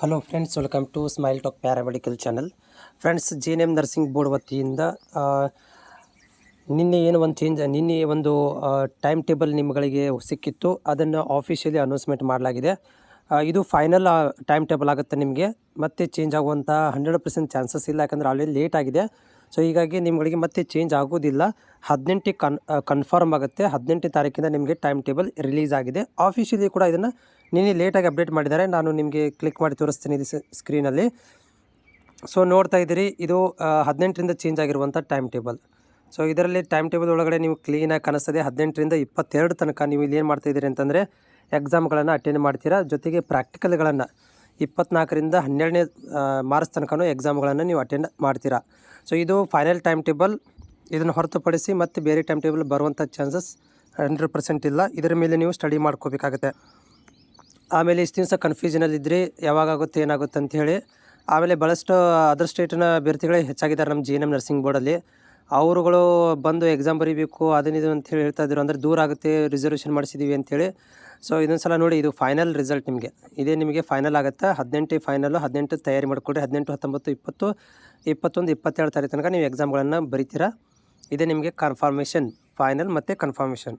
Hello friends, welcome to smile talk paramedical channel. Friends, JNM nursing board ವತಿಯಿಂದ ನಿನ್ನೆ ಒಂದು time table ನಿಮ್ಮಗಳಿಗೆ ಸಿಕ್ಕಿತ್ತು. ಅದನ್ನು ಆಫಿಷಿಯಲಿ ಅನೌನ್ಸ್ಮೆಂಟ್ ಮಾಡಲಾಗಿದೆ. ಇದು ಫೈನಲ್ ಟೈಮ್ ಟೇಬಲ್ ಆಗುತ್ತೆ. ನಿಮಗೆ ಮತ್ತೆ ಚೇಂಜ್ ಆಗುವಂಥ 100% ಚಾನ್ಸಸ್ ಇಲ್ಲ, ಯಾಕಂದರೆ ಆಲ್ರೆಡಿ ಲೇಟ್ ಆಗಿದೆ. ಸೊ ಹೀಗಾಗಿ ನಿಮ್ಮಗಳಿಗೆ ಮತ್ತೆ ಚೇಂಜ್ ಆಗೋದಿಲ್ಲ. 18ಕ್ಕೆ ಕನ್ಫರ್ಮ್ ಆಗುತ್ತೆ. 18ನೇ ತಾರೀಕಿಂದ ನಿಮಗೆ ಟೈಮ್ ಟೇಬಲ್ ರಿಲೀಸ್ ಆಗಿದೆ. ಆಫಿಷಿಯಲಿ ಕೂಡ ಇದನ್ನು ನಿನ್ನೆ ಲೇಟಾಗಿ ಅಪ್ಡೇಟ್ ಮಾಡಿದ್ದಾರೆ. ನಾನು ನಿಮಗೆ ಕ್ಲಿಕ್ ಮಾಡಿ ತೋರಿಸ್ತೀನಿ ಇದು ಸ್ಕ್ರೀನಲ್ಲಿ. ಸೊ ನೋಡ್ತಾ ಇದ್ದೀರಿ, ಇದು 18ರಿಂದ ಚೇಂಜ್ ಆಗಿರುವಂಥ ಟೈಮ್ ಟೇಬಲ್. ಸೊ ಇದರಲ್ಲಿ ಟೈಮ್ ಟೇಬಲ್ ಒಳಗಡೆ ನೀವು ಕ್ಲೀನಾಗಿ ಕಾಣಿಸ್ತದೆ. 18ರಿಂದ 22 ತನಕ ನೀವು ಇಲ್ಲಿ ಏನು ಮಾಡ್ತಾಯಿದ್ದೀರಿ ಅಂತಂದರೆ ಎಕ್ಸಾಮ್ಗಳನ್ನು ಅಟೆಂಡ್ ಮಾಡ್ತೀರಾ. ಜೊತೆಗೆ ಪ್ರಾಕ್ಟಿಕಲ್ಗಳನ್ನು 24ರಿಂದ 12ನೇ ಮಾರ್ಚ್ ತನಕನೂ ಎಕ್ಸಾಮ್ಗಳನ್ನು ನೀವು ಅಟೆಂಡ್ ಮಾಡ್ತೀರಾ. ಸೊ ಇದು ಫೈನಲ್ ಟೈಮ್ ಟೇಬಲ್. ಇದನ್ನು ಹೊರತುಪಡಿಸಿ ಮತ್ತೆ ಬೇರೆ ಟೈಮ್ ಟೇಬಲ್ ಬರುವಂಥ ಚಾನ್ಸಸ್ 100% ಇಲ್ಲ. ಇದರ ಮೇಲೆ ನೀವು ಸ್ಟಡಿ ಮಾಡ್ಕೋಬೇಕಾಗುತ್ತೆ. ಆಮೇಲೆ ಇಷ್ಟು ದಿವಸ ಕನ್ಫ್ಯೂಷನಲ್ಲಿದ್ದರೆ ಯಾವಾಗುತ್ತೆ ಏನಾಗುತ್ತೆ ಅಂಥೇಳಿ. ಆಮೇಲೆ ಭಾಳಷ್ಟು ಅದರ್ ಸ್ಟೇಟಿನ ಅಭ್ಯರ್ಥಿಗಳೇ ಹೆಚ್ಚಾಗಿದ್ದಾರೆ ನಮ್ಮ JNM ನರ್ಸಿಂಗ್ ಬೋರ್ಡಲ್ಲಿ. ಅವರುಗಳು ಬಂದು ಎಕ್ಸಾಮ್ ಬರೀಬೇಕು ಅದನ್ನಿದು ಅಂಥೇಳಿ ಹೇಳ್ತಾ ಇದ್ರು. ಅಂದರೆ ದೂರ ಆಗುತ್ತೆ, ರಿಸರ್ವೇಷನ್ ಮಾಡಿಸಿದ್ದೀವಿ ಅಂಥೇಳಿ. ಸೊ ಇದೊಂದು ಸಲ ನೋಡಿ, ಇದು ಫೈನಲ್ ರಿಸಲ್ಟ್ ಇದೇ ನಿಮಗೆ ಫೈನಲ್ ಆಗುತ್ತೆ. 18 ಫೈನಲ್ಲು. 18 ತಯಾರಿ ಮಾಡಿಕೊಡ್ರಿ. 18, 19, 20, 21, 22 ತಾರೀಕು ತನಕ ನೀವು ಎಕ್ಸಾಮ್ಗಳನ್ನು ಬರೀತೀರಾ. ಇದೇ ನಿಮಗೆ ಕನ್ಫರ್ಮೇಷನ್, ಫೈನಲ್ ಮತ್ತು ಕನ್ಫರ್ಮೇಷನ್.